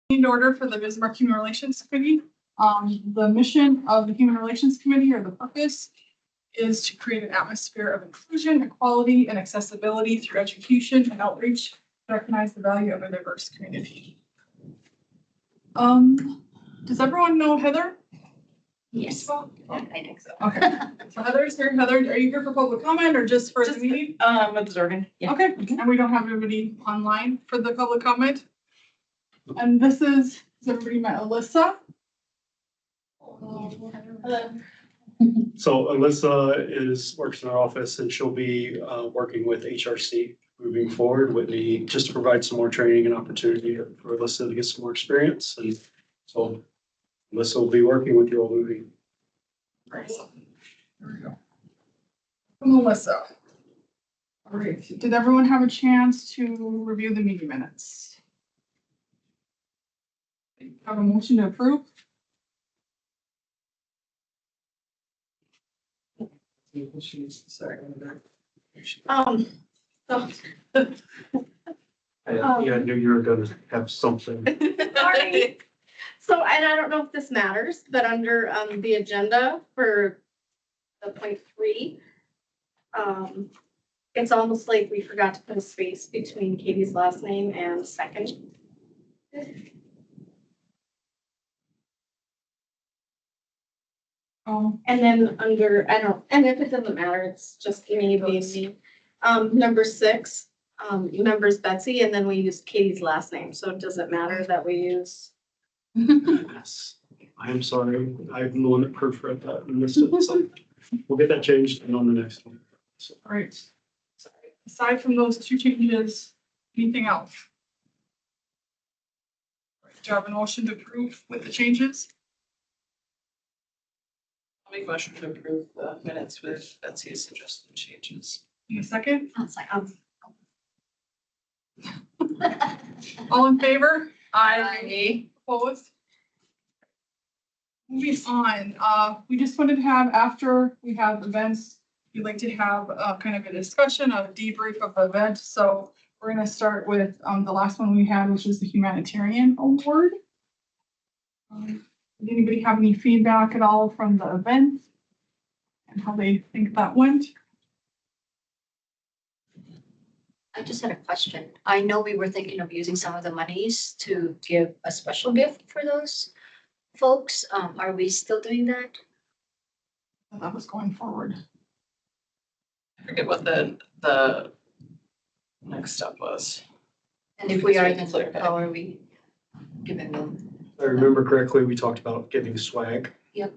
In order for the Bismarck Human Relations Committee. The mission of the Human Relations Committee, or the purpose, is to create an atmosphere of inclusion, equality, and accessibility through education and outreach to recognize the value of a diverse community. Does everyone know Heather? Yes, Well, I think so. okay. So Heather's here. Heather, are you here for public comment or just for the meeting? Observing. Yeah. Okay, and we don't have anybody online for the public comment. And this is, has everybody met Alyssa? Hello. So Alyssa works in our office and she'll be working with HRC moving forward. Whitney, just to provide some more training and opportunity for Alyssa to get some more experience. And so Alyssa will be working with you all moving. There we go. Melissa. All right, did everyone have a chance to review the meeting minutes? Have a motion to approve? So, I knew you were gonna have something. sorry. So, and I don't know if this matters, but under, the agenda for the 0.3, it's almost like we forgot to put a space between Katie's last name and second. Oh, And then under, I don't, and if it doesn't matter, it's just me being me. Number 6, members Betsy, and then we used Katie's last name, so does it matter that we use? Yes. I am sorry. I'm the one that proofread that and missed it. So we'll get that changed and on the next one. So, all right. Aside from those two changes, anything else? All right, do you have a motion to approve with the changes? I'll make a motion to approve the minutes with Betsy's suggested changes. In a second, It's like, all in favor? Aye. Opposed? Moving on, we just wanted to have, after we have events, we'd like to have kind of a discussion, a debrief of the event. So we're gonna start with the last one we had, which is the humanitarian award. Did anybody have any feedback at all from the event and how they think that went? I just had a question. I know we were thinking of using some of the monies to give a special gift for those folks. Are we still doing that? That was going forward. I forget what the next step was. And if we are, then Clear back. how are we giving them? if I remember correctly, we talked about giving swag. Yep.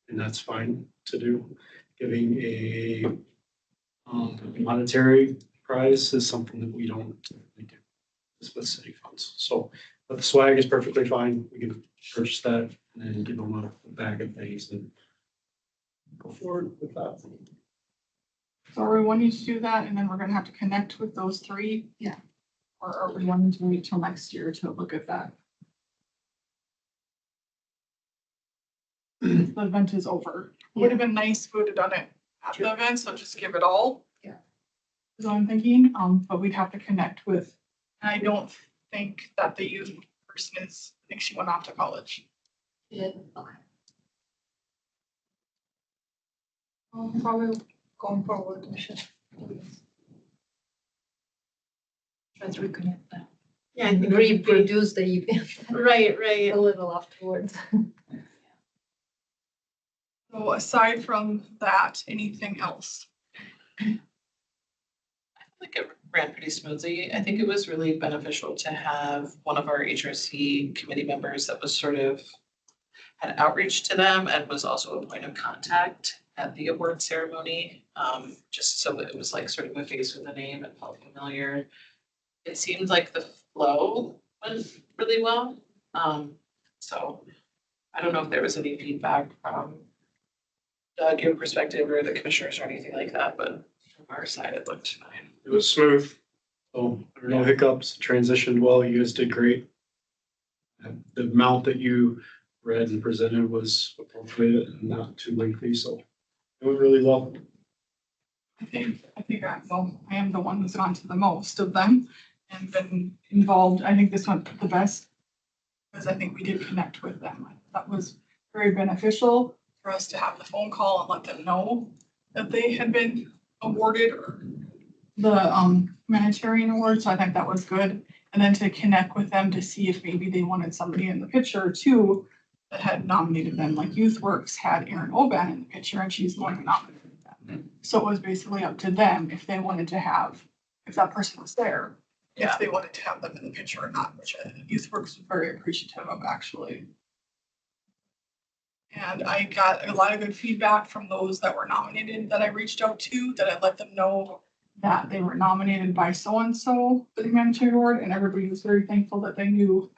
And that's fine to do. Giving a monetary prize is something that we don't typically do. It's with city funds. So, but the swag is perfectly fine. We can purchase that and then give them a bag of things and go forward with that. So are we wanting to do that and then we're gonna have to connect with those three? Yeah. Or are we wanting to wait till next year to look at that? The event is over. Would have been nice if we would have done it at the event, so just give it all. Yeah. Is what I'm thinking, but we'd have to connect with, and I don't think that the youth person is, I think she went off to college. Yeah. Okay. Probably going forward. Try to reconnect that. Yeah, I think we could be- Reproduce the event Right, right. a little afterwards. So aside from that, anything else? I feel like it ran pretty smoothly. I think it was really beneficial to have one of our HRC committee members that was sort of had outreach to them and was also a point of contact at the award ceremony. Just so that it was like sort of a face with a name and felt familiar. It seemed like the flow went really well. So I don't know if there was any feedback from Doug, your perspective, or the commissioners or anything like that, but from our side, it looked fine. It was smooth. So there were no hiccups, transitioned well. You guys did great. The amount that you read and presented was appropriate and not too lengthy, so it went really well. I am the one who's gone to the most of them and been involved. I think this went the best. because I think we did connect with them. That was very beneficial for us to have the phone call and let them know that they had been awarded the humanitarian award. So I think that was good. And then to connect with them to see if maybe they wanted somebody in the picture too that had nominated them, like YouthWorks had Erin Oban in the picture and she's the one who nominated them. So it was basically up to them if they wanted to have, if that person was there, Yeah. if they wanted to have them in the picture or not, which YouthWorks was very appreciative of actually. And I got a lot of good feedback from those that were nominated that I reached out to, that I let them know that they were nominated by so-and-so for the humanitarian award, and everybody was very thankful that they knew.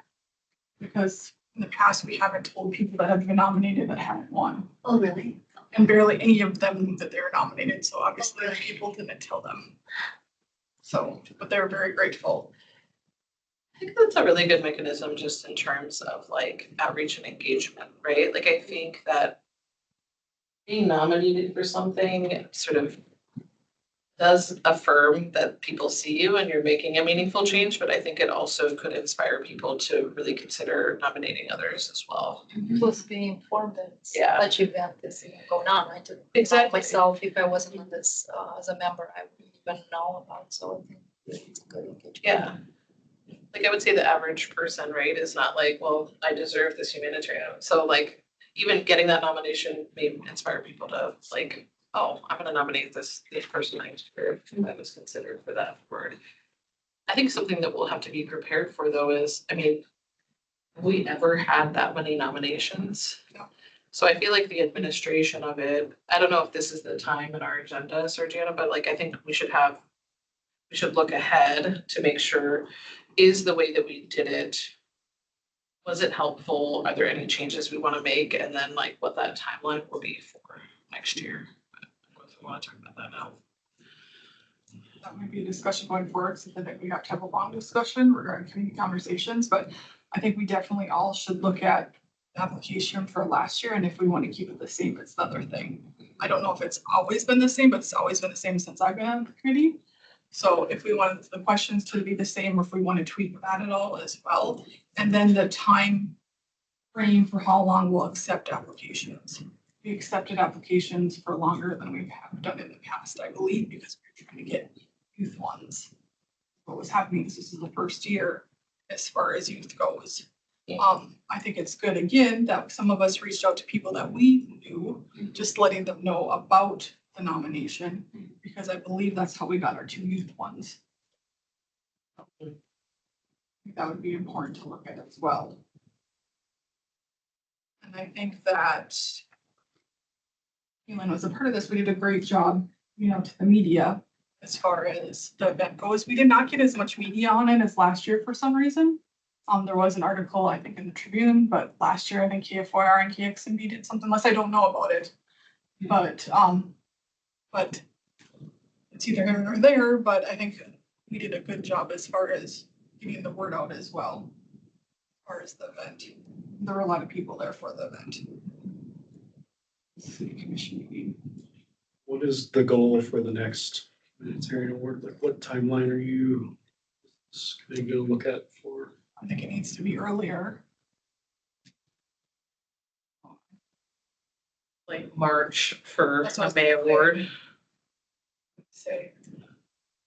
Because in the past, we haven't told people that have been nominated that haven't won. Oh, really? And barely any of them knew that they were nominated, so obviously people didn't tell them. So, but they were very grateful. I think that's a really good mechanism just in terms of like outreach and engagement, right? Like I think that being nominated for something sort of does affirm that people see you and you're making a meaningful change, but I think it also could inspire people to really consider nominating others as well. Plus being informed that it's Yeah. such event is going on, right? To Exactly. myself, if I wasn't on this as a member, I wouldn't even know about it, so I think it's a good engagement. Yeah. Like I would say the average person, right, is not like, well, I deserve this humanitarian. So like even getting that nomination may inspire people to like, oh, I'm gonna nominate this person I was considered for that award. I think something that we'll have to be prepared for though is, I mean, have we ever had that many nominations? No. So I feel like the administration of it, I don't know if this is the time in our agenda, Sergiana, but like I think we should look ahead to make sure, is the way that we did it, was it helpful? Are there any changes we want to make? And then like what that timeline will be for next year. I don't know if we want to talk about that now. That might be a discussion going forward, since I think we have to have a long discussion regarding community conversations, but I think we definitely all should look at the application for last year, and if we want to keep it the same, it's the other thing. I don't know if it's always been the same, but it's always been the same since I've been on the committee. So if we wanted the questions to be the same, or if we want to tweak that at all as well, and then the time frame for how long we'll accept applications. We accepted applications for longer than we have done in the past, I believe, because we're trying to get youth ones. What was happening is this is the first year as far as youth goes. I think it's good again that some of us reached out to people that we knew, just letting them know about the nomination, because I believe that's how we got our 2 youth ones. I think that would be important to look at as well. And I think that Keelan was a part of this. We did a great job, to the media as far as the event goes. We did not get as much media on it as last year for some reason. There was an article, I think, in the Tribune, but last year I think KFYR and KXMB did something, unless I don't know about it. But it's either here or there, but I think we did a good job as far as getting the word out as well. As far as the event, there were a lot of people there for the event. City Commission meeting. What is the goal for the next humanitarian award? Like what timeline are you going to look at for? I think it needs to be earlier. Like March for That's what I a was May gonna say. award. Say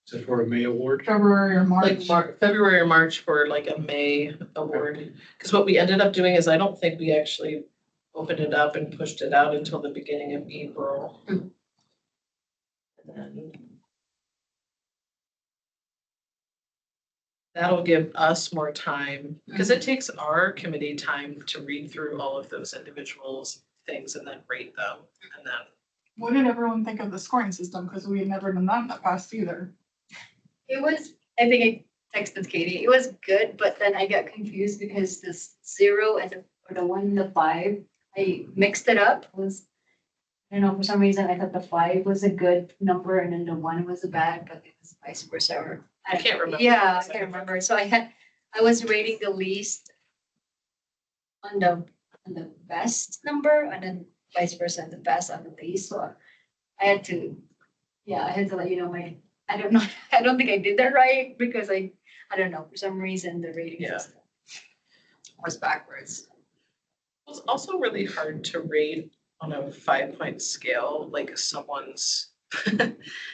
Is it for a May award? February or Like March. February or March for like a May award. Because what we ended up doing is I don't think we actually opened it up and pushed it out until the beginning of April. Mhm. And then that'll give us more time, because it takes our committee time to read through all of those individuals' things and then rate them. And then What did everyone think of the scoring system? Because we had never done that in the past either. It was, I think I texted Katie, it was good, but then I got confused because this 0 and the 1 and the 5, I mixed it up. I don't know, for some reason I thought the 5 was a good number and then the 1 was a bad, but it was vice versa. Or I can't remember. Yeah, I can't remember. So I was rating the least on the best number and then vice versa, the best on the least. So I had to let you know I don't know, I don't think I did that right because I don't know, for some reason the rating Yeah. system. horse backwards. It's also really hard to rate on a 5-point scale, like someone's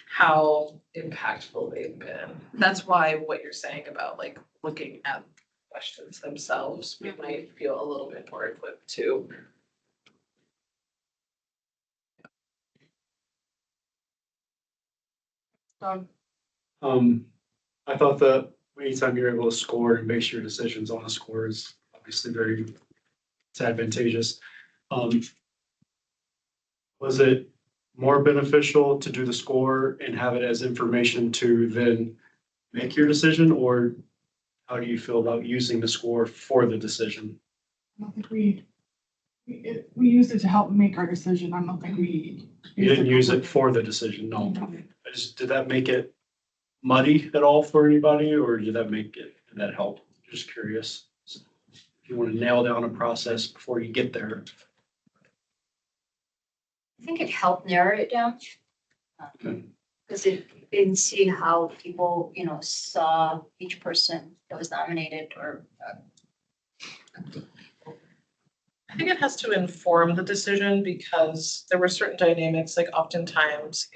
how impactful they've been. That's why what you're saying about like looking at questions themselves, we might feel a little bit more equipped to. I thought that anytime you're able to score and base your decisions on a score is obviously it's advantageous. Was it more beneficial to do the score and have it as information to then make your decision, or how do you feel about using the score for the decision? I don't think we used it to help make our decision. I don't think we. You didn't use it for the decision, no. Did that make it muddy at all for anybody, or did that help? Just curious. If you want to nail down a process before you get there. I think it helped narrow it down. Okay. Because you can see how people, saw each person that was nominated or. I think it has to inform the decision because there were certain dynamics, like oftentimes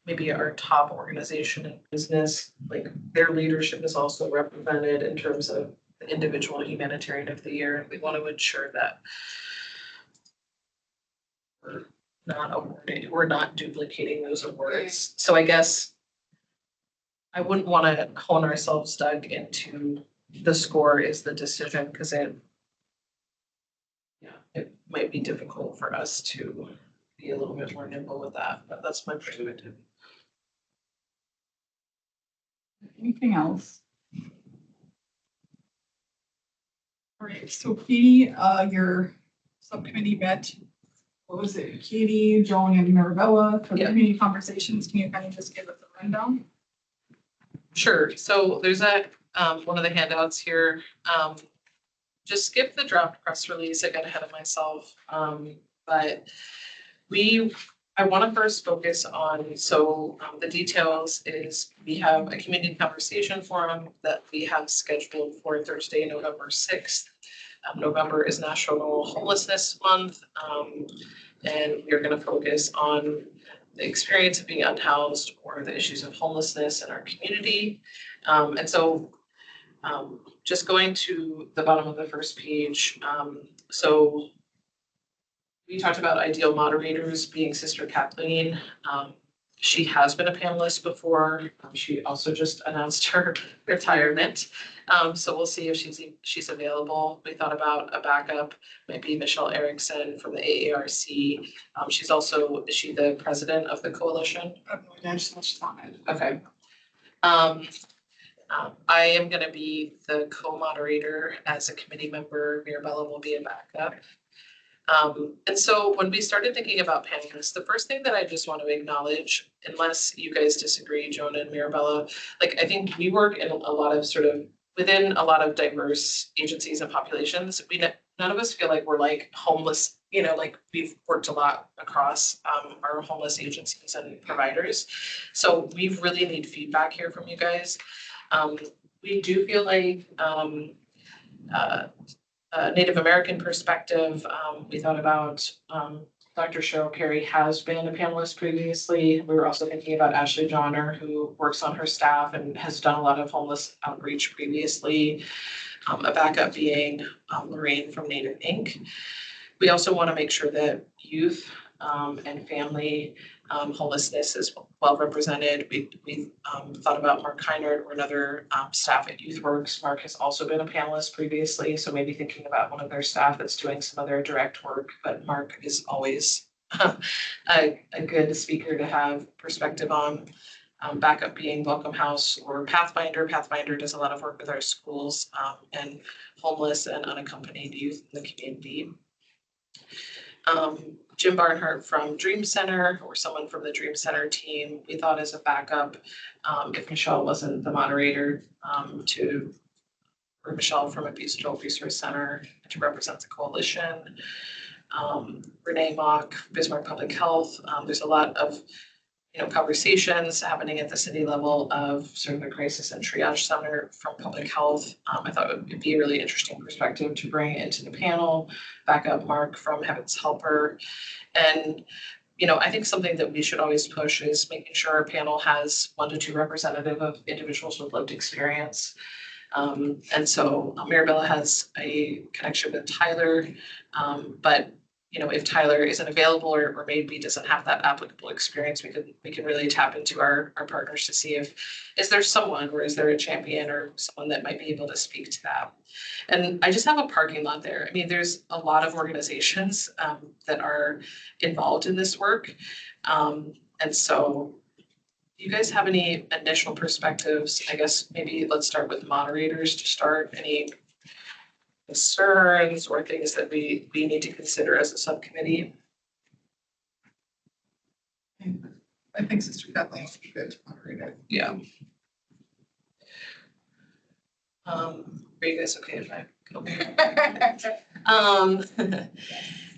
maybe our top organization in business, like their leadership is also represented in terms of the individual humanitarian of the year. And we want to ensure that we're not duplicating those awards. So I guess I wouldn't want to hone ourselves, Doug, into the score is the decision because it might be difficult for us to be a little bit more nimble with that, but that's my perspective. Anything else? All right, so Katie, your subcommittee met, what was it, Katie, Joan, and Marabella for the Yeah. community conversations. Can you kind of just give us a rundown? Sure, so there's one of the handouts here. Just skip the draft press release, I got ahead of myself. But I want to first focus on, the details is we have a community conversation forum that we have scheduled for Thursday, November 6th. November is National Homelessness Month. And we're going to focus on the experience of being unhoused or the issues of homelessness in our community. Just going to the bottom of the first page. So we talked about ideal moderators being Sister Kathleen. She has been a panelist before. She also just announced her retirement. So we'll see if she's available. We thought about a backup, maybe Michelle Erickson from the AARC. Is she the president of the coalition? I have no idea, I just know she's on it. Okay. I am going to be the co-moderator as a committee member. Mirabella will be a backup. And so when we started thinking about panelists, the first thing that I just want to acknowledge, unless you guys disagree, Jonah and Mirabella, I think we work in a lot of within a lot of diverse agencies and populations. None of us feel like we're homeless, we've worked a lot across our homeless agencies and providers. So we really need feedback here from you guys. We do feel like Native American perspective, we thought about Dr. Cheryl Carey has been a panelist previously. We were also thinking about Ashley Johnner, who works on her staff and has done a lot of homeless outreach previously. A backup being Lorraine from Native Inc. We also want to make sure that youth and family homelessness is well represented. We thought about Mark Keinert or another staff at YouthWorks. Mark has also been a panelist previously, so maybe thinking about one of their staff that's doing some other direct work, but Mark is always a good speaker to have perspective on. Backup being Welcome House or Pathfinder. Pathfinder does a lot of work with our schools and homeless and unaccompanied youth in the community. Jim Barnhart from Dream Center or someone from the Dream Center team, we thought as a backup, if Michelle wasn't the moderator, or Michelle from Abuse Adult Resource Center to represent the coalition. Renee Mock, Bismarck Public Health. There's a lot of conversations happening at the city level of sort of a crisis and triage center from public health. I thought it would be a really interesting perspective to bring into the panel, back up Mark from Heaven's Helper. And, I think something that we should always push is making sure our panel has 1 to 2 representative of individuals with lived experience. And so Maribella has a connection with Tyler, but if Tyler isn't available or maybe doesn't have that applicable experience, we can really tap into our partners to see is there someone or is there a champion or someone that might be able to speak to that. And I just have a parking lot there. I mean, there's a lot of organizations that are involved in this work. And so do you guys have any initial perspectives? I guess maybe let's start with moderators to start. Any concerns or things that we need to consider as a subcommittee? I think Sister Kathleen would be good to moderate it. Yeah. Are you guys okay if I go?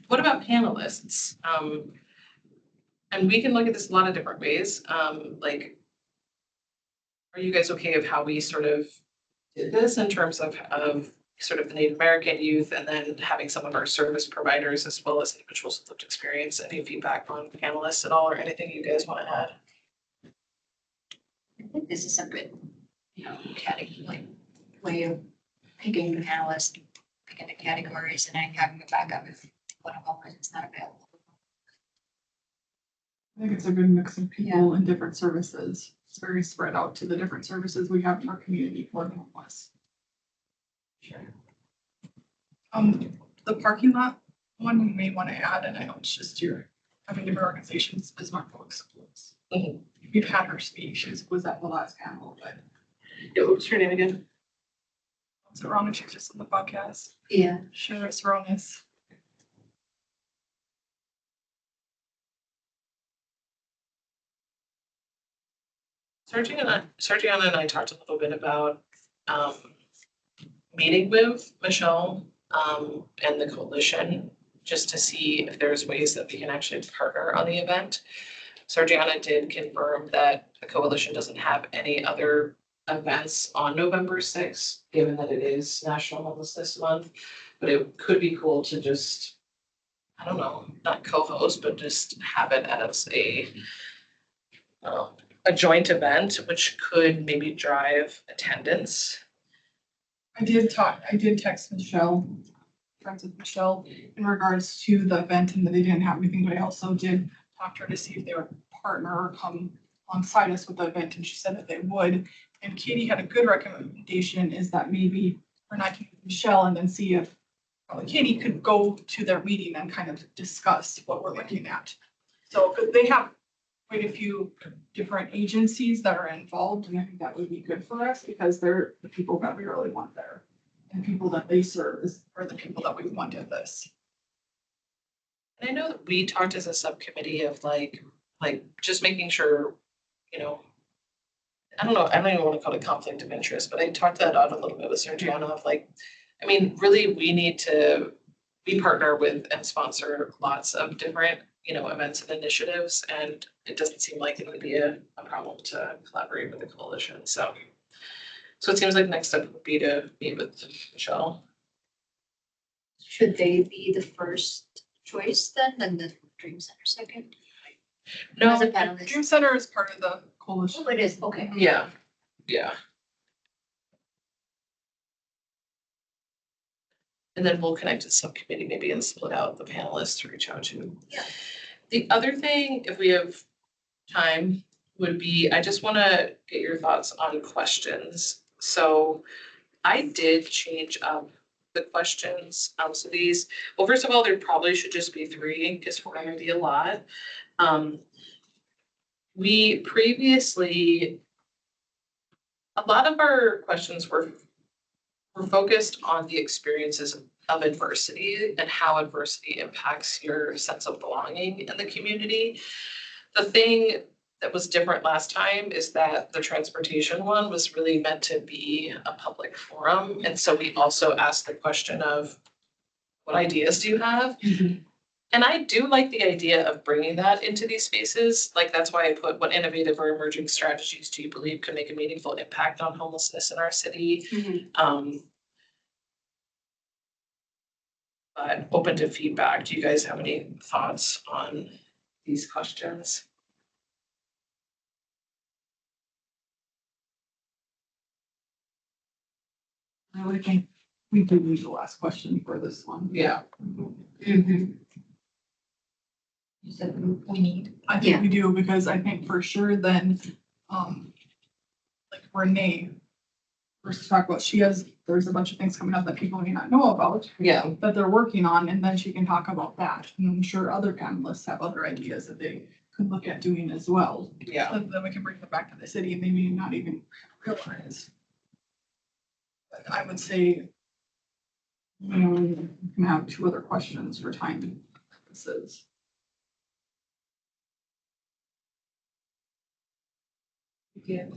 What about panelists? And we can look at this a lot of different ways. Like, are you guys okay of how we sort of did this in terms of sort of the Native American youth and then having some of our service providers as well as individuals with lived experience? Any feedback on panelists at all or anything you guys want to add? I think this is a good, way of picking the panelists, picking the categories, and then having a backup if one of them is not available. I think it's a good mix of people in different services. It's very spread out to the different services we have in our community for the homeless. Sure. The parking lot one we may want to add, and I know it's just your having different organizations, Bismarck Public Schools. Mhm. We've had her speak. She was at the last panel, but Yeah, what's your name again? was it Rona? She was just on the podcast. Yeah. Sure, it's Rona's. Sergiana and I talked a little bit about meeting with Michelle and the coalition just to see if there's ways that we can actually partner on the event. Sergiana did confirm that the coalition doesn't have any other events on November 6th, given that it is National Homelessness Month. But it could be cool to just, I don't know, not co-host, but just have it as a joint event, which could maybe drive attendance. I did text Michelle, friends with Michelle, in regards to the event and that they didn't have anything, but I also did talk to her to see if they would partner or come alongside us with the event, and she said that they would. And Katie had a good recommendation, is that maybe we're not with Michelle and then see if probably Katie could go to their meeting and kind of discuss what we're looking at. So, because they have quite a few different agencies that are involved, and I think that would be good for us because they're the people that we really want there. And people that they serve are the people that we want at this. And I know that we talked as a subcommittee of like just making sure, I don't even want to call it conflict of interest, but I talked that out a little bit with Sergiana of really we partner with and sponsor lots of different, events and initiatives, and it doesn't seem like it would be a problem to collaborate with the coalition. So it seems like next step would be to meet with Michelle. Should they be the first choice then, and the Dream Center second? No, As a panelist. Dream Center is part of the coalition. Oh, it is, okay. yeah. And then we'll connect to subcommittee maybe and split out the panelists to reach out to. Yeah. The other thing, if we have time, would be, I just want to get your thoughts on questions. So I did change up the questions. So these, well, first of all, there probably should just be 3 because 4 might be a lot. We previously, a lot of our questions were focused on the experiences of adversity and how adversity impacts your sense of belonging in the community. The thing that was different last time is that the transportation one was really meant to be a public forum. And so we also asked the question of, what ideas do you have? And I do like the idea of bringing that into these spaces. Like, that's why I put, what innovative or emerging strategies do you believe could make a meaningful impact on homelessness in our city? But open to feedback. Do you guys have any thoughts on these questions? I would think we could use the last question for this one. Yeah. Mhm. You said we need. I think we do, because I think for sure then, like Renee, first to talk about, there's a bunch of things coming up that people may not know about, Yeah. that they're working on, and then she can talk about that. And I'm sure other panelists have other ideas that they could look at doing as well. Yeah. So then we can bring them back to the city and maybe not even realize. But I would say, we can have 2 other questions for time purposes. Give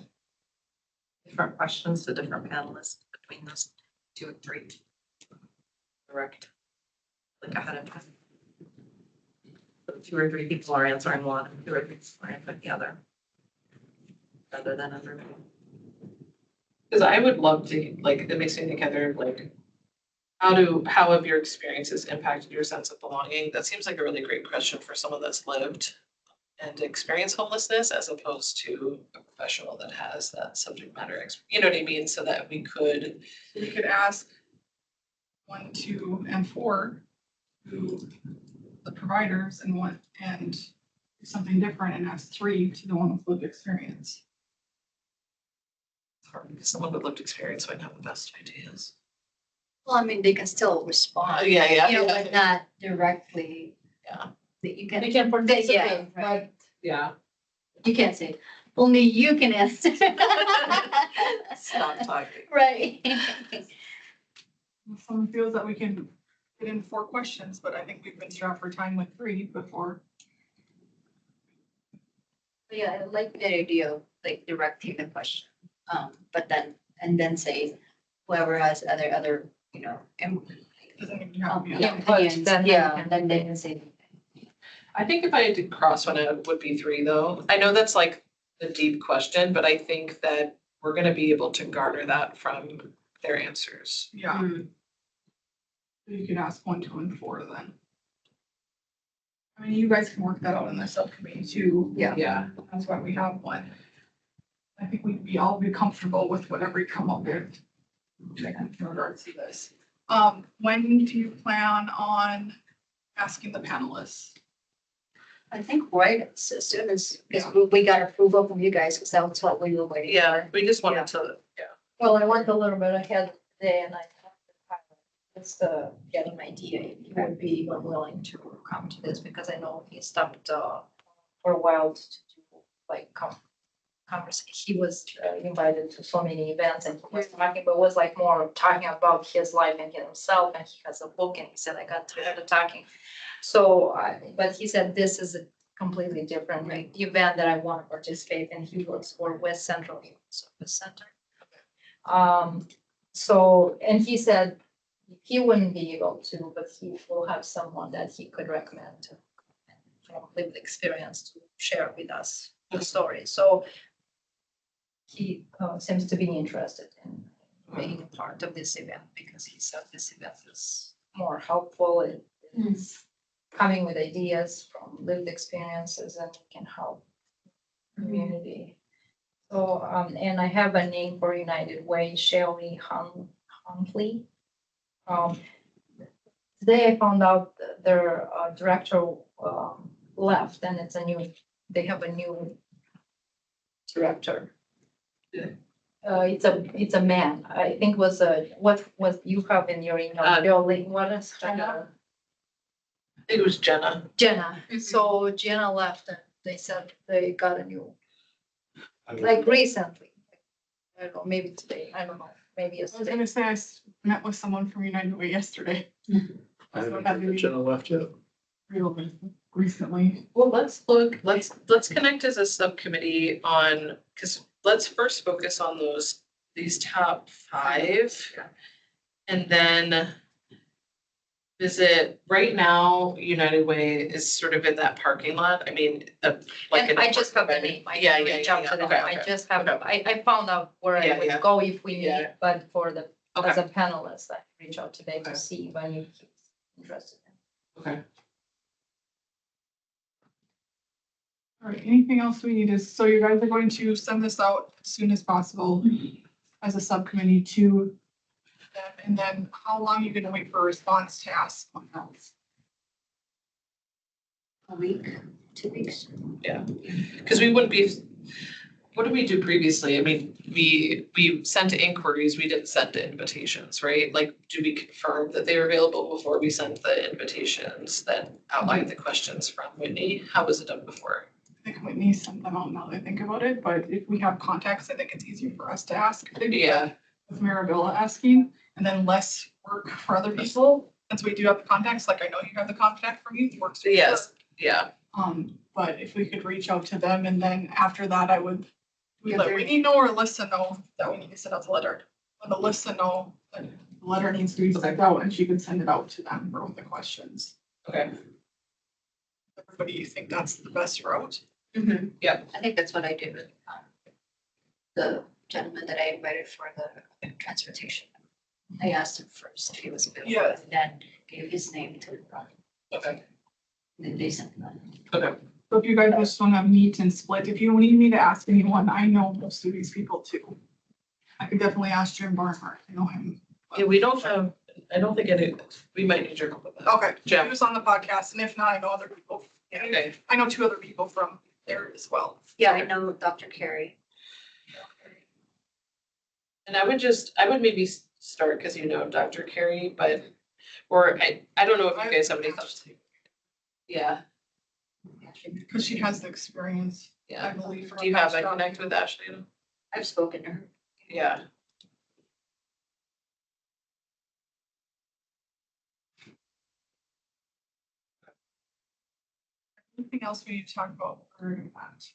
different questions to different panelists between those 2 and 3. Correct. Like ahead of time. So 2 or 3 people are answering one, and 2 or 3 people are answering the other. Rather than under. Because I would love to, like, it makes me think, Heather, like, how have your experiences impacted your sense of belonging? That seems like a really great question for someone that's lived and experienced homelessness, as opposed to a professional that has that subject matter, you know what I mean? So that we could, We could ask 1, 2, and 4, who the providers, and do something different, and ask 3 to the one with lived experience. or someone with lived experience might have the best ideas. Well, I mean, they can still respond. Yeah. You know, but not directly. Yeah. That you can. They can Yeah, participate, right. Yeah. You can't say, only you can answer. Stop talking. Right. If someone feels that we can get in 4 questions, but I think we've been strapped for time with 3 before. Yeah, I like that idea of like directing the question, but then say whoever has other, Doesn't even have to be- yeah, but opinions, then they yeah, can- then they can say. I think if I had to cross one out, it would be 3 though. I know that's like a deep question, but I think that we're gonna be able to garner that from their answers. Yeah, Hmm. you could ask 1, 2, and 4 then. I mean, you guys can work that out in the subcommittee too. Yeah. That's why we have one. I think we'd all be comfortable with whatever you come up with in regards to this. When do you plan on asking the panelists? I think right as soon as, because we got approval from you guys, because that's what we were waiting Yeah, for. we just Yeah. wanted to, Well, I went a little bit ahead today and I talked to Tyler, just to get an idea if he would be willing to come to this, because I know he stopped for a while to do like conversation. He was invited to so many events and he was talking, but was like more talking about his life and himself, and he has a book and he said, I got tired of talking. So, but he said, this is a completely different event that I want to participate in. He works for West Central Service Center. So, and he said he wouldn't be able to, but he will have someone that he could recommend to from lived experience to share with us the story. So he seems to be interested in being a part of this event because he said this event is more helpful. It's coming with ideas from lived experiences and can help community. So, and I have a name for United Way, Shelly Huntley. Today I found out that their director left and they have a new director. It's a man. I think what you have in your email, Jolie, what is Jenna? it was Jenna. Jenna. Mhm. So Jenna left and they said they got a new, I would- like recently. I don't know, maybe today, I don't know, maybe I was yesterday. gonna say, met with someone from United Way yesterday. I haven't heard that Jenna left yet. Real recently. Well, let's connect as a subcommittee on, because let's first focus on these top 5. And then visit, right now, United Way is sort of in that parking lot. I mean, like. And an I just have the apartment. name. I Yeah, can yeah, reach yeah, out yeah. to them. Okay, I okay. just have, Okay. I found out where Yeah, I would yeah. go if we Yeah. need, but for the, as Okay, a panelist, I reach out today Okay. to see when he's interested. okay. All right, anything else we need is, so you guys are going to send this out as soon as possible as a subcommittee to them, and then how long are you gonna wait for a response to ask on else? A week, 2 weeks. Because we wouldn't be, what did we do previously? I mean, we sent inquiries, we didn't send invitations, right? Like, do we confirm that they were available before we sent the invitations that outline the questions from Whitney? How was it done before? I think Whitney sent them out now that I think about it, but if we have contacts, I think it's easier for us to ask. They do that Yeah, with Marabella asking, and then less work for other people, since we do have the contacts, like I know you have the contact from Youth Works. for yes, sure. yeah, But if we could reach out to them, and then after that, I would, we Yeah, let they're- Whitney know or Alyssa know that we need to send out the letter. Let Alyssa know that the letter needs to be sent out, and she can send it out to them for the questions. okay, Everybody, you think that's the best route? I think that's what I did with the gentleman that I invited for the transportation. I asked him first if he was available, Yes. and then gave his name to Ron. okay, Then they sent the okay. So if you guys just wanna meet and split, if you need me to ask anyone, I know most of these people too. I could definitely ask Jim Barnhart, I know him. Yeah, we don't have, I don't think any, we might need your help with that. Okay, Jim. he was on the podcast, and if not, I know other people. Okay, I know 2 other people from there as well. Yeah, I know Dr. Carey. and I would maybe start, because you know Dr. Carey, but, or I don't know if you guys have any thoughts. Yeah, Because she has the experience, I yeah. believe. from Do you have past a job. connect with Ashley? I've spoken to her. Yeah, Anything else we need to talk about regarding that?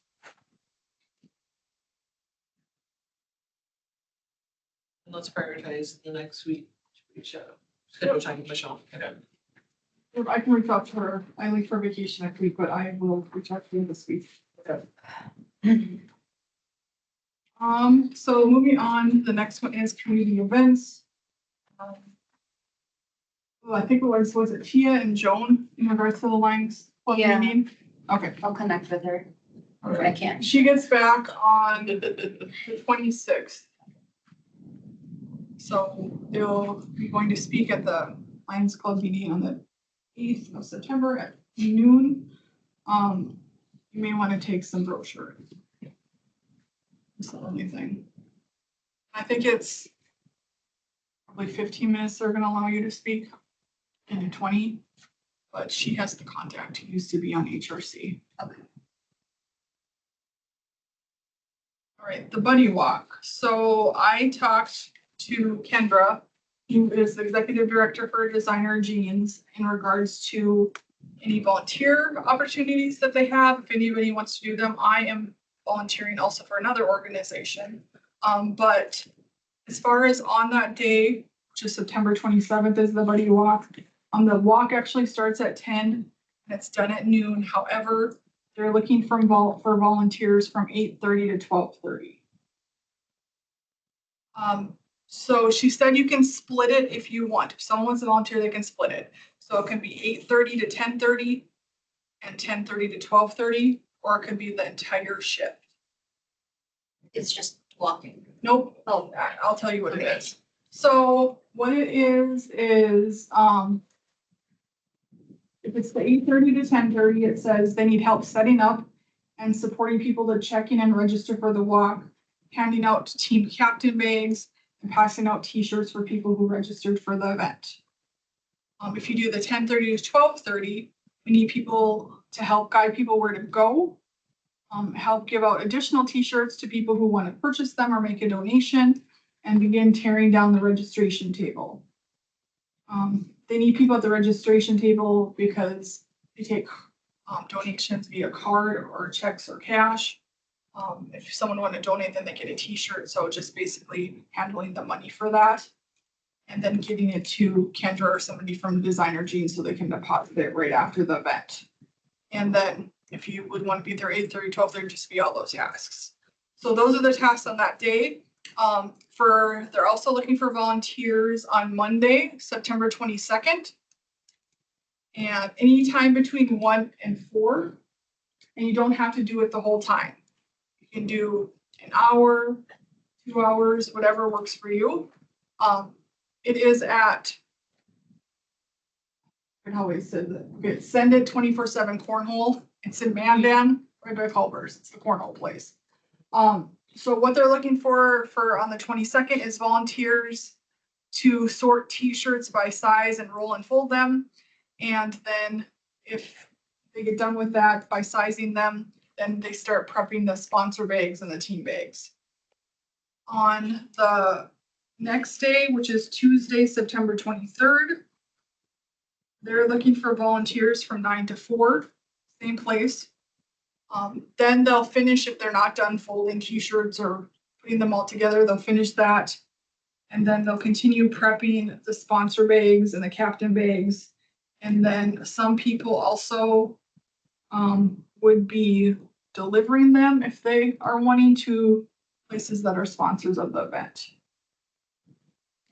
and let's prioritize the next week, reach out. Schedule time with Michelle. Okay. If I can reach out to her, I leave for vacation next week, but I will reach out to her this week. So moving on, the next one is community events. Well, I think it was it Tia and Joan in regards to the Lions Club Yeah. meeting? Okay. I'll connect with her. I can't. She gets back on the 26th. So they'll be going to speak at the Lions Club meeting on the 8th of September at noon. You may want to take some brochure. That's the only thing. I think it's probably 15 minutes they're gonna allow you to speak, and 20, but she has the contact who used to be on HRC. Okay. All right, the Buddy Walk. So I talked to Kendra, who is the executive director for Designer Jeans, in regards to any volunteer opportunities that they have. If anybody wants to do them, I am volunteering also for another organization. But as far as on that day, which is September 27th, is the Buddy Walk. The walk actually starts at 10 and it's done at noon. However, they're looking for volunteers from 8:30 to 12:30. So she said you can split it if you want. If someone wants to volunteer, they can split it. So it can be 8:30 to 10:30 and 10:30 to 12:30, or it could be the entire shift. It's just walking. Nope, Oh, I'll tell you what it Okay. is. So what it is, if it's the 8:30 to 10:30, it says they need help setting up and supporting people to check in and register for the walk, handing out team captain bags, and passing out t-shirts for people who registered for the event. If you do the 10:30 to 12:30, we need people to help guide people where to go. Help give out additional t-shirts to people who want to purchase them or make a donation, and begin tearing down the registration table. They need people at the registration table because they take donations via card or checks or cash. If someone want to donate, then they get a t-shirt, so just basically handling the money for that. and then getting it to Kendra or somebody from Designer Gene so they can deposit it right after the event. And then if you would want to be there 8:30, 12:30, just be all those tasks. So those are the tasks on that day. They're also looking for volunteers on Monday, September 22nd. And anytime between 1 and 4. And you don't have to do it the whole time. You can do an hour, 2 hours, whatever works for you. It is at, I always said that, okay, Send It 24/7 Cornhole. It's in Mandan, right by Culver's. It's the cornhole place. So what they're looking for on the 22nd is volunteers to sort t-shirts by size and roll and fold them. And then if they get done with that by sizing them, then they start prepping the sponsor bags and the team bags. On the next day, which is Tuesday, September 23rd, they're looking for volunteers from 9 to 4, same place. Then they'll finish, if they're not done folding t-shirts or putting them all together, they'll finish that. And then they'll continue prepping the sponsor bags and the captain bags. And then some people also would be delivering them if they are wanting to places that are sponsors of the event.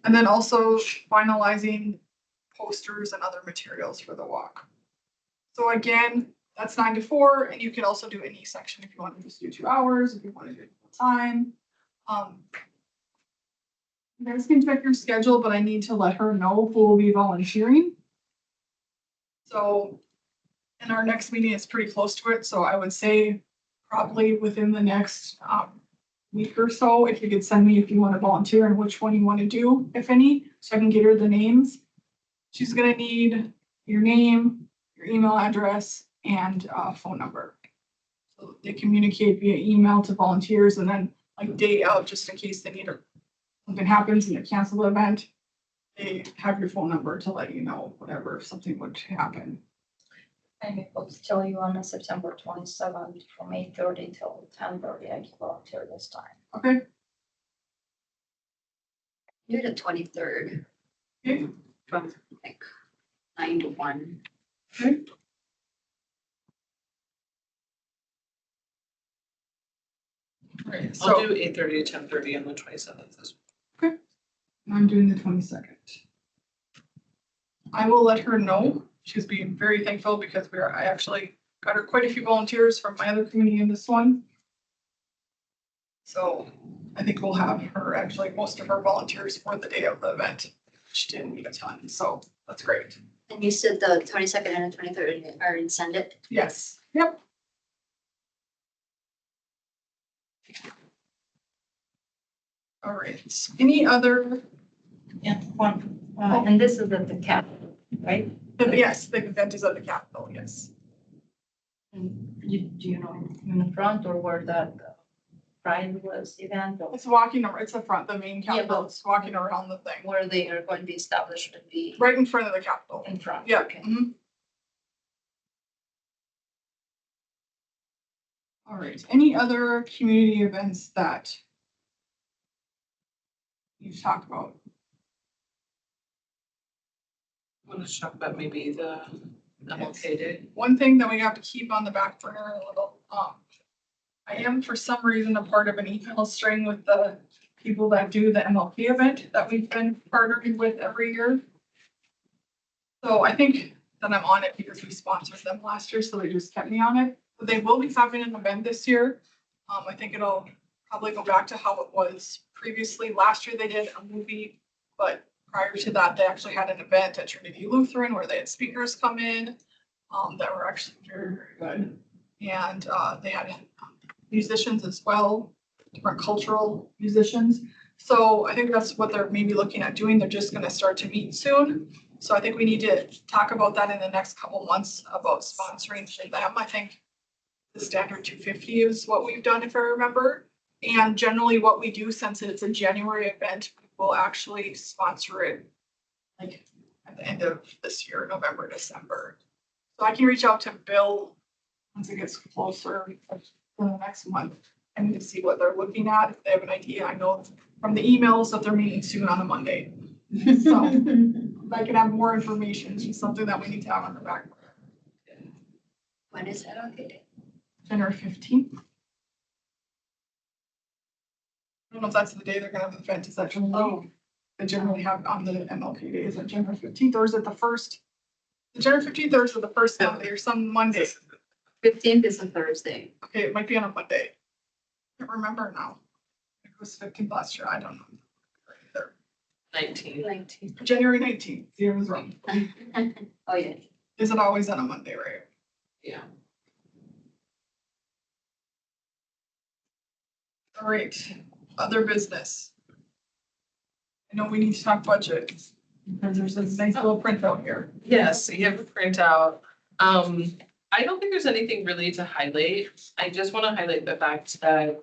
And then also finalizing posters and other materials for the walk. So again, that's 9 to 4, and you can also do any section if you want to just do 2 hours, if you want to do it full time. You guys can check your schedule, but I need to let her know who will be volunteering. So, and our next meeting is pretty close to it, so I would say probably within the next week or so, if you could send me if you want to volunteer and which one you want to do, if any, so I can get her the names. She's gonna need your name, your email address, and phone number. So they communicate via email to volunteers, and then like day out, just in case they need her. Something happens and they cancel the event, they have your phone number to let you know whatever, if something would happen. I'm able to tell you on September 27th from 8:30 till 10:30, I can volunteer this time. Okay, Do the 23rd okay, from like 9 to 1. okay. Right, I'll so do 8:30 to 10:30 on the 27th as I'm doing the 22nd. I will let her know. She's being very thankful because I actually got her quite a few volunteers from my other community in this one. So I think we'll have her, actually, most of her volunteers for the day of the event. She didn't need a ton, so that's great. And you said the 22nd and the 23rd are in Send It? Yes, yep. All right, any other, Yeah, one, and this is at the cap, right? yes, the event is at the Capitol, yes. And do you know in the front or where that Pride was event or It's walking, it's the front, the main Yeah, Capitol, but- it's walking around the thing, where they are going to be established would be right in front of the Capitol. in front? Yeah. Okay. Mhm. All right, any other community events that you've talked about? Want to talk about maybe the MLK Day? One thing that we have to keep on the back burner a little, I am for some reason a part of an email string with the people that do the MLK event that we've been partnering with every year. So I think that I'm on it because we sponsored them last year, so they just kept me on it. But they will be having an event this year. I think it'll probably go back to how it was previously. Last year they did a movie, but prior to that, they actually had an event at Trinity Lutheran where they had speakers come in that were actually very, very good. And they had musicians as well, different cultural musicians. So I think that's what they're maybe looking at doing. They're just gonna start to meet soon. So I think we need to talk about that in the next couple months about sponsoring for them. I think the standard 250 is what we've done, if I remember. And generally what we do, since it's a January event, we'll actually sponsor it like at the end of this year, November, December. So I can reach out to Bill once it gets closer for the next month and to see what they're looking at, if they have an idea. I know from the emails that they're meeting soon on a Monday. So I can have more information. It's just something that we need to have on the back. When is that okay? January 15th. I don't know if that's the day they're gonna have the event. Is that generally? Oh. They generally have on the MLK Day. Is it January 15th or is it the first? The January 15th or is it the first Monday or some Monday? 15th is a Thursday. Okay, it might be on a Monday. I can't remember now. It was 15th last year. I don't know. 19. January 19th. See, I was wrong. Oh, yeah. Is it always on a Monday, right? Yeah. All right, other business. I know we need to talk budget because there's a nice little printout here. Yes, you have a printout. I don't think there's anything really to highlight. I just want to highlight the fact that,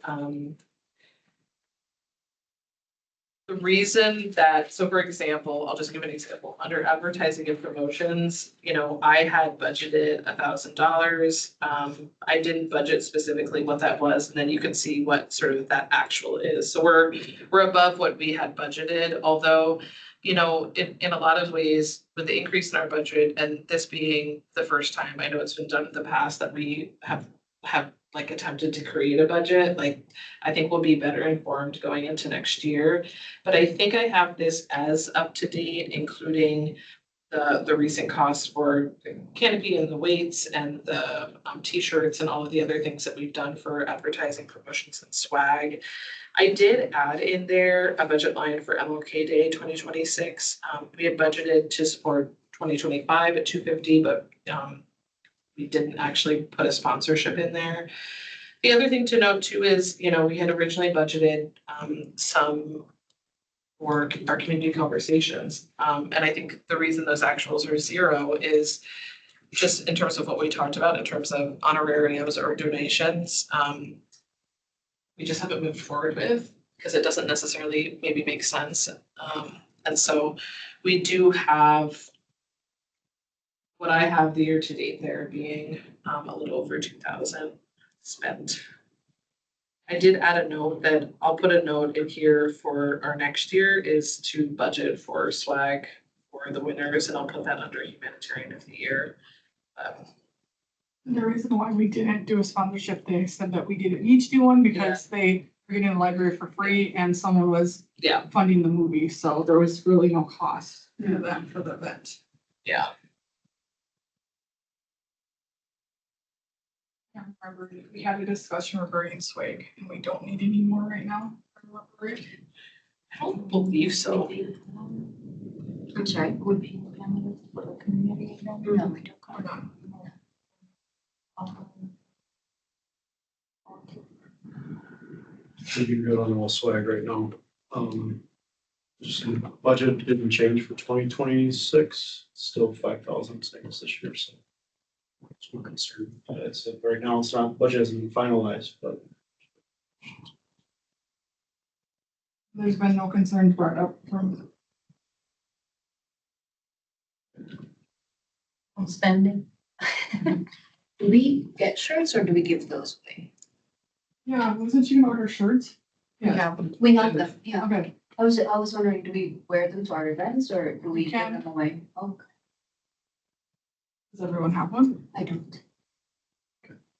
the reason that, so for example, I'll just give an example, under advertising and promotions, I had budgeted $1,000. I didn't budget specifically what that was, and then you can see what sort of that actual is. So we're above what we had budgeted, although, in a lot of ways, with the increase in our budget and this being the first time, I know it's been done in the past that we have like attempted to create a budget, like I think we'll be better informed going into next year. But I think I have this as up to date, including the recent costs for the canopy and the weights and the t-shirts and all of the other things that we've done for advertising, promotions and swag. I did add in there a budget line for MLK Day 2026. We had budgeted to support 2025 at $250, but we didn't actually put a sponsorship in there. The other thing to note too is, we had originally budgeted some for our community conversations. And I think the reason those actuals are zero is just in terms of what we talked about in terms of honorariums or donations. We just haven't moved forward with because it doesn't necessarily maybe make sense. And so we do have what I have the year to date there being a little over 2,000 spent. I did add a note that I'll put a note in here for our next year is to budget for swag for the winners, and I'll put that under humanitarian of the year. The reason why we didn't do a sponsorship, they said that we didn't need to do one because they were getting the library for free and someone was funding the movie. So there was really no cost to them for the event. Yeah. I remember we had a discussion regarding swag and we don't need any more right now. I don't believe so. I'm sorry. Would be candidates for the community event. No, we don't. Hold on. Should be good on all swag right now. Just budget didn't change for 2026, still 5,000 same as this year, so. It's no concern. Right now, it's not, budget hasn't been finalized, but There's been no concerns brought up from Spending. Do we get shirts or do we give those away? Yeah, wasn't she gonna order shirts? Yeah. We have them, yeah. Okay, I was wondering, do we wear them to our events or do we We give can. them away? Oh, does everyone have one? I don't.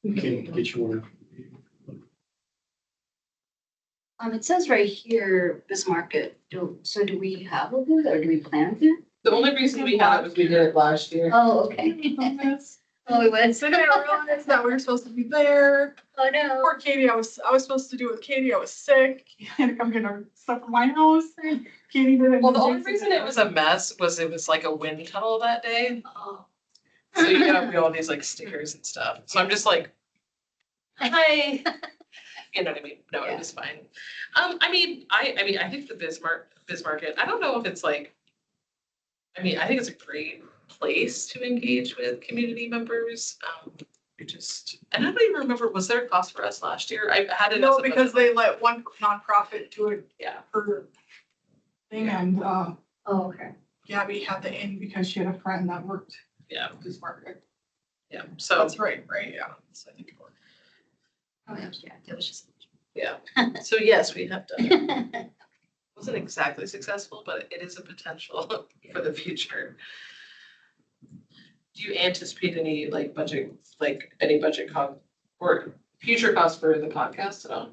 we can't get you one. It says right here, Bismarck, so do we have a booth or do we plan to? The only reason we had it was we did it last year. Oh, okay. Oh, we went. I didn't realize that we were supposed to be there. Oh, no. Poor Katie, I was supposed to do it with Katie. I was sick. I had to come get our stuff from my house. Katie didn't. Well, the only reason it was a mess was it was like a wind tunnel that day. Oh. So you got all these like stickers and stuff. So I'm just like, hi. You know what I mean? No, Yeah. it was fine. I mean, I think the Bismarck, I don't know if it's like, I think it's a great place to engage with community members. And I don't even remember, was there a cost for us last year? I had it. as No, a because budget. they let one nonprofit do it Yeah, per thing and Oh, okay. Gabby had the in because she had a friend that worked yeah, at this market. yeah. So, That's right, yeah. So I think it worked. Oh, yeah, that was just. yeah. So yes, we have done it. wasn't exactly successful, but it is a potential for the future. Do you anticipate any like budget, cost or future costs for the podcast at all?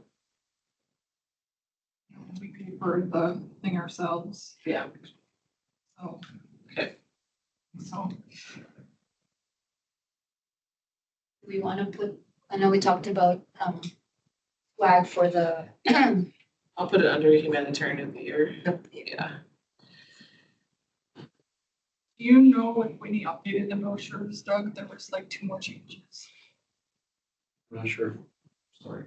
We pay for the thing ourselves, Yeah. so. Okay. So, We want to put, I know we talked about, flag for the, I'll put it under humanitarian of the year. Yeah. do you know if when you updated the brochures, Doug, there was like 2 more changes? I'm not sure. Sorry.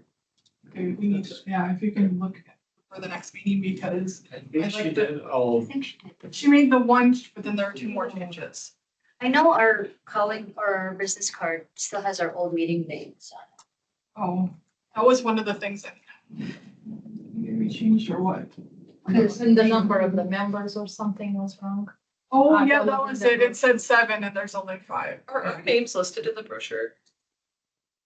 Okay, we need to, yeah, if you can look for the next meeting, because I think she did, I'll, I think she did. she made the one, but then there are 2 more changes. I know our colleague or our business card still has our old meeting dates on Oh, that was one of the things that we changed or what? And the number of the members or something was wrong. Oh, I yeah, don't that know was the it. It said 7 and there's only 5. Are our names listed in the brochure?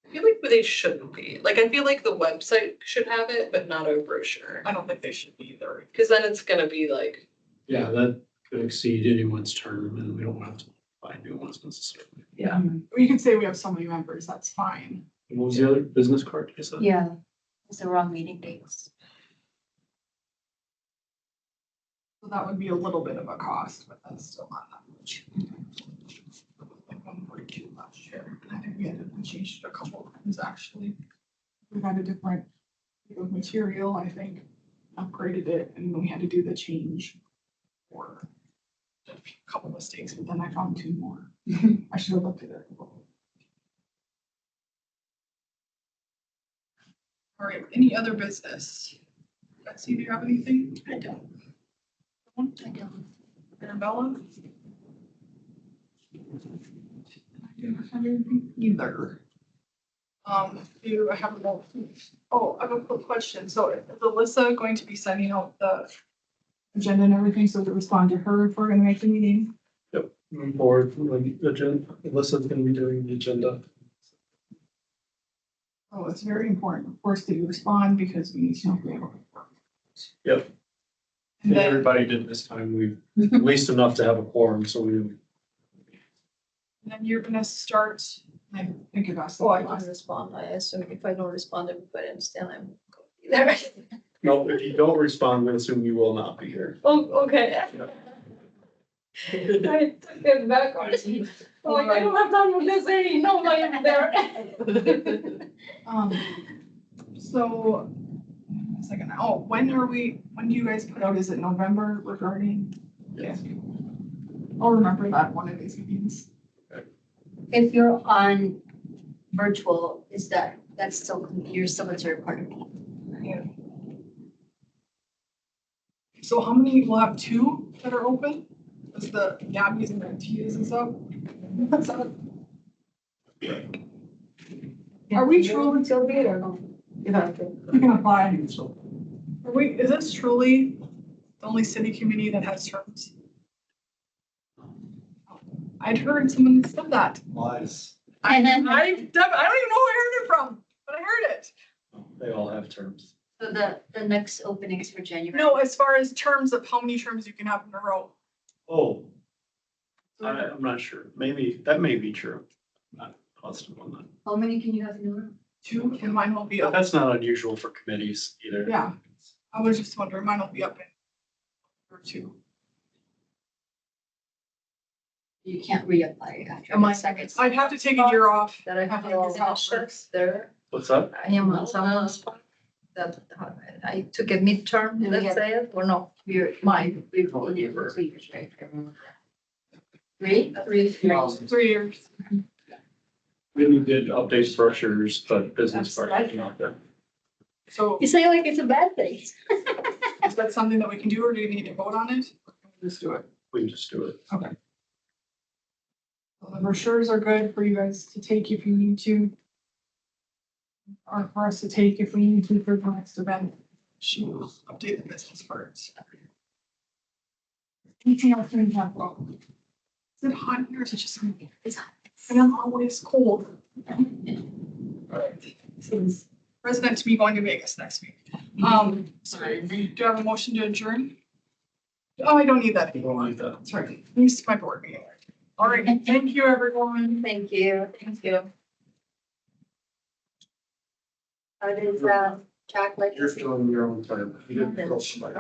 I feel like they shouldn't be. Like, I feel like the website should have it, but not a brochure. I don't think they should be either. Because then it's gonna be like, yeah, that could exceed anyone's term and we don't have to find new ones necessarily. yeah. You can say we have so many members, that's fine. And what was the other business card you said? Yeah, it's the wrong meeting dates. So that would be a little bit of a cost, but that's still not that much. Like 142 last year, and I think we changed it a couple of times actually. We had a different type of material, I think, upgraded it, and we had to do the change. Or a couple mistakes, but then I found 2 more. I should have looked at it. All right, any other business? Betsy, do you have anything? I don't. I don't. Arabella? I don't have anything either. Do I have a, oh, I have a quick question. So is Alyssa going to be sending out the agenda and everything so we respond to her if we're gonna make the meeting? Yep, moving forward, like, the agenda, Alyssa's gonna be doing the agenda. Oh, it's very important, of course, that you respond because we need to know if we have a report. Yep. And And then, everybody did this time, we, at least enough to have a quorum, so we, and then you're gonna start, I think you asked. Oh, I didn't respond. I assume if I don't respond, everybody understand I'm there. no, if you don't respond, we assume you will not be here. Oh, okay. I took it back on. Like, I don't have time with this any, no, I am there. So, a second, oh, when do you guys put out, is it November regarding? Yes. I'll remember that one of these meetings. If you're on virtual, that's still, you're still considered part of it. So how many, we'll have 2 that are open? Is the Gabby's and the Tia's and stuff? What's that? Are we truly, Still be it or no? we can apply? Are we, is this truly the only city committee that has terms? I'd heard someone said that. Lies. I don't even know who I heard it from, but I heard it. They all have terms. So the next opening is for January. No, as far as terms of how many terms you can have in a row. Oh, I'm not sure. Maybe, that may be true. Not positive on that. How many can you have in a row? 2, and mine will be But up. that's not unusual for committees either. Yeah. I was just wondering, mine will be up in or 2. You can't reapply after Am I- the second. I'd have to take a year off. That I have all options there. What's that? I am on someone's spot. That I took a midterm, Yeah. let's say it, or no. Mine. We've voted it for 3 years, right? I remember that. 3? 3 years. We did update brochures, but business cards are not there. So You say like it's a bad thing. is that something that we can do, or do you need to vote on it? Or can we just do it. We can just do it. Okay. So the brochures are good for you guys to take if you need to. Or for us to take if we need to for the next event. She will update the business cards. Anything else we have? Is it hot here or is it just me? It's hot. And I'm always cold. Alright, this is president to be going to Vegas next week. Sorry, do I have a motion to adjourn? Oh, I don't need that You anymore. don't like that. Sorry, let me see my board meeting. All right, thank you, everyone. Thank you. Thank you. How does, Jack like? You're still in your own time. You didn't go somebody.